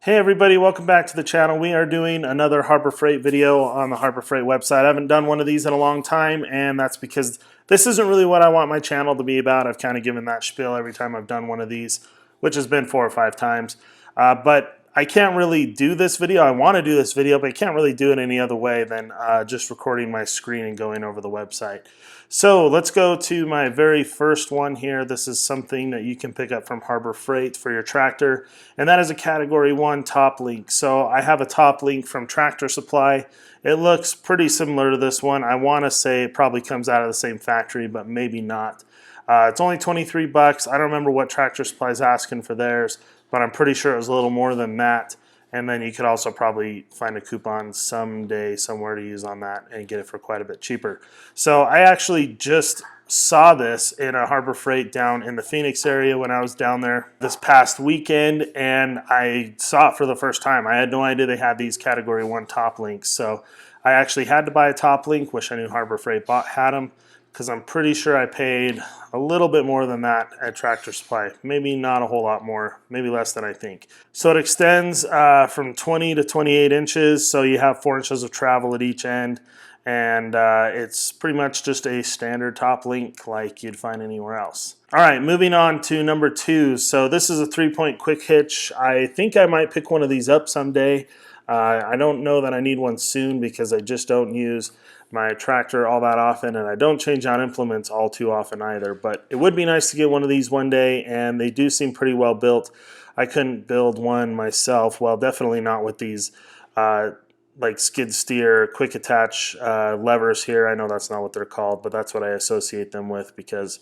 Hey everybody, welcome back to the channel. We are doing another Harbor Freight video on the Harbor Freight website. I haven't done one of these in a long time, and that's because this isn't really what I want my channel to be about. I've kind of given that spiel every time I've done one of these, which has been 4 or 5 times. But I can't really do this video. I want to do this video, but I can't really do it any other way than just recording my screen and going over the website. So let's go to my very first one here. This is something that you can pick up from Harbor Freight for your tractor, and that is a Category 1 top link. So I have a top link from Tractor Supply. It looks pretty similar to this one. I want to say it probably comes out of the same factory, but maybe not. It's only 23 bucks. I don't remember what Tractor Supply is asking for theirs, but I'm pretty sure it was a little more than that. And then you could also probably find a coupon someday somewhere to use on that and get it for quite a bit cheaper. So I actually just saw this in a Harbor Freight down in the Phoenix area when I was down there this past weekend, and I saw it for the first time. I had no idea they had these Category 1 top links. So I actually had to buy a top link. Wish I knew Harbor Freight had them, because I'm pretty sure I paid a little bit more than that at Tractor Supply. Maybe not a whole lot more, maybe less than I think. So it extends from 20 to 28 inches, so you have 4 inches of travel at each end, and it's pretty much just a standard top link like you'd find anywhere else. All right, moving on to number 2. So this is a 3-point quick hitch. I think I might pick one of these up someday. I don't know that I need one soon because I just don't use my tractor all that often, and I don't change out implements all too often either. But it would be nice to get one of these one day, and they do seem pretty well built. I couldn't build one myself. Well, definitely not with these like skid steer quick attach levers here. I know that's not what they're called, but that's what I associate them with because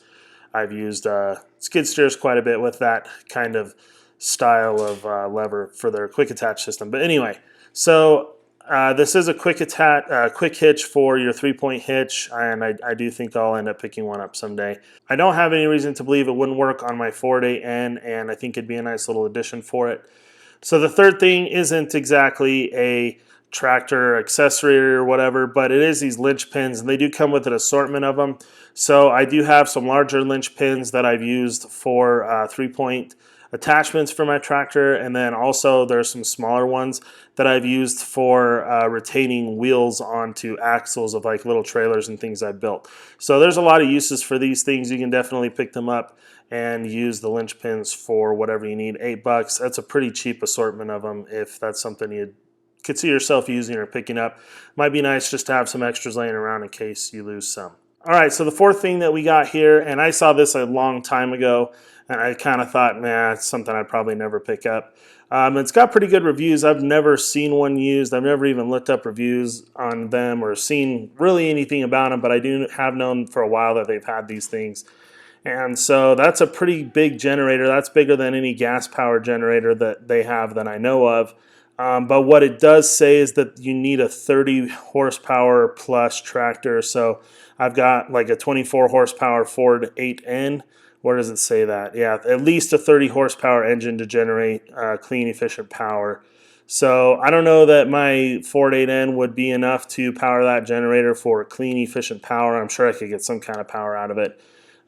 I've used skid steers quite a bit with that kind of style of lever for their quick attach system. But anyway, so this is a quick hitch for your 3-point hitch, and I do think I'll end up picking one up someday. I don't have any reason to believe it wouldn't work on my 4-day-N, and I think it'd be a nice little addition for it. So the third thing isn't exactly a tractor accessory or whatever, but it is these Lynch pins, and they do come with an assortment of them. So I do have some larger Lynch pins that I've used for 3-point attachments for my tractor, and then also there's some smaller ones that I've used for retaining wheels onto axles of like little trailers and things I've built. So there's a lot of uses for these things. You can definitely pick them up and use the Lynch pins for whatever you need. 8 bucks. That's a pretty cheap assortment of them if that's something you could see yourself using or picking up. Might be nice just to have some extras laying around in case you lose some. All right, so the fourth thing that we got here, and I saw this a long time ago, and I kind of thought, man, it's something I'd probably never pick up. It's got pretty good reviews. I've never seen one used. I've never even looked up reviews on them or seen really anything about them, but I do have known for a while that they've had these things. And so that's a pretty big generator. That's bigger than any gas-powered generator that they have that I know of. But what it does say is that you need a 30 horsepower plus tractor. So I've got like a 24 horsepower Ford 8N. Where does it say that? Yeah, at least a 30 horsepower engine to generate clean, efficient power. So I don't know that my Ford 8N would be enough to power that generator for clean, efficient power. I'm sure I could get some kind of power out of it.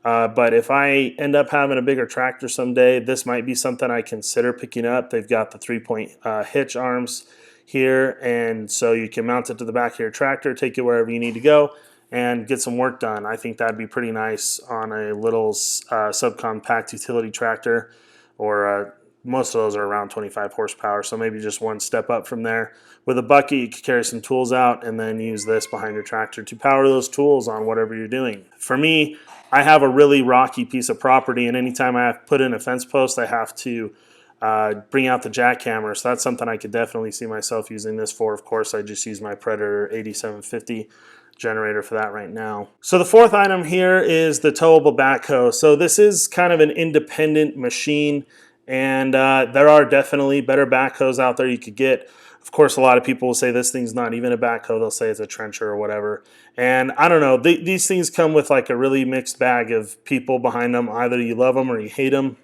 But if I end up having a bigger tractor someday, this might be something I consider picking up. They've got the 3-point hitch arms here, and so you can mount it to the back of your tractor, take it wherever you need to go, and get some work done. I think that'd be pretty nice on a little subcompact utility tractor, or most of those are around 25 horsepower, so maybe just one step up from there. With a bucket, you could carry some tools out and then use this behind your tractor to power those tools on whatever you're doing. For me, I have a really rocky piece of property, and anytime I have to put in a fence post, I have to bring out the jackhammer. So that's something I could definitely see myself using this for. Of course, I just use my Predator 8750 generator for that right now. So the fourth item here is the towable backhoe. So this is kind of an independent machine, and there are definitely better backhoes out there you could get. Of course, a lot of people will say this thing's not even a backhoe. They'll say it's a trencher or whatever. And I don't know. These things come with like a really mixed bag of people behind them. Either you love them or you hate them.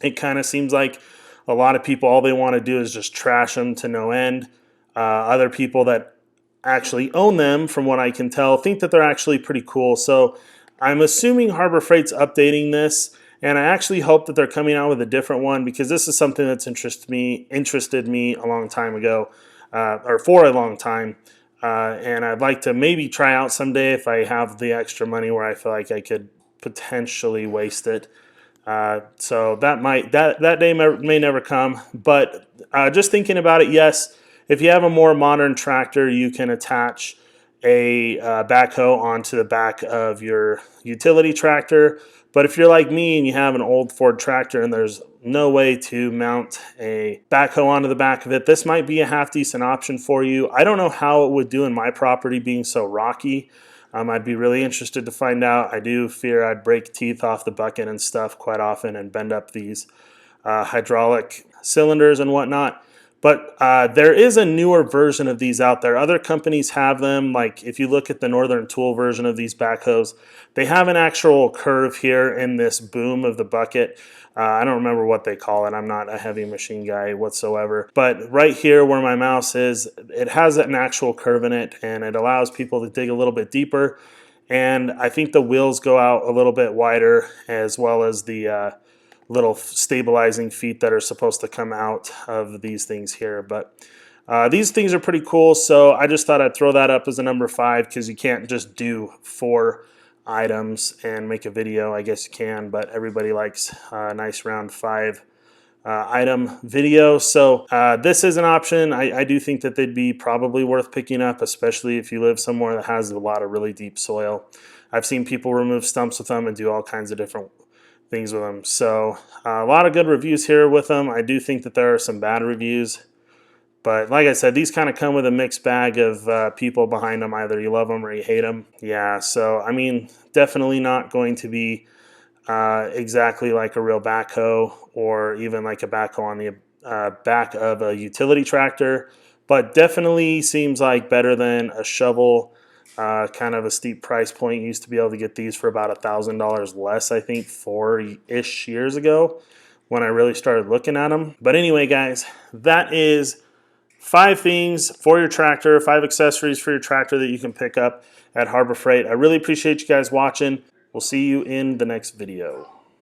It kind of seems like a lot of people, all they want to do is just trash them to no end. Other people that actually own them, from what I can tell, think that they're actually pretty cool. So I'm assuming Harbor Freight's updating this, And I actually hope that they're coming out with a different one, because this is something that's interested me a long time ago, or for a long time. And I'd like to maybe try out someday if I have the extra money where I feel like I could potentially waste it. So that day may never come. But just thinking about it, yes, if you have a more modern tractor, you can attach a backhoe onto the back of your utility tractor. But if you're like me and you have an old Ford tractor and there's no way to mount a backhoe onto the back of it, this might be a half decent option for you. I don't know how it would do in my property being so rocky. I'd be really interested to find out. I do fear I'd break teeth off the bucket and stuff quite often and bend up these hydraulic cylinders and whatnot. But there is a newer version of these out there. Other companies have them. Like if you look at the Northern Tool version of these backhoes, they have an actual curve here in this boom of the bucket. I don't remember what they call it. I'm not a heavy machine guy whatsoever. But right here where my mouse is, it has an actual curve in it, and it allows people to dig a little bit deeper. And I think the wheels go out a little bit wider, as well as the little stabilizing feet that are supposed to come out of these things here. But these things are pretty cool, so I just thought I'd throw that up as a number 5, because you can't just do 4 items and make a video. I guess you can, but everybody likes a nice round 5 item video. So this is an option. I do think that they'd be probably worth picking up, especially if you live somewhere that has a lot of really deep soil. I've seen people remove stumps with them and do all kinds of different things with them. So a lot of good reviews here with them. I do think that there are some bad reviews, but like I said, these kind of come with a mixed bag of people behind them. Either you love them or you hate them. Yeah, so I mean, definitely not going to be exactly like a real backhoe, or even like a backhoe on the back of a utility tractor, but definitely seems like better than a shovel. Kind of a steep price point. You used to be able to get these for about $1,000 less, I think 4-ish years ago when I really started looking at them. But anyway, guys, that is 5 things for your tractor, 5 accessories for your tractor that you can pick up at Harbor Freight. I really appreciate you guys watching. We'll see you in the next video.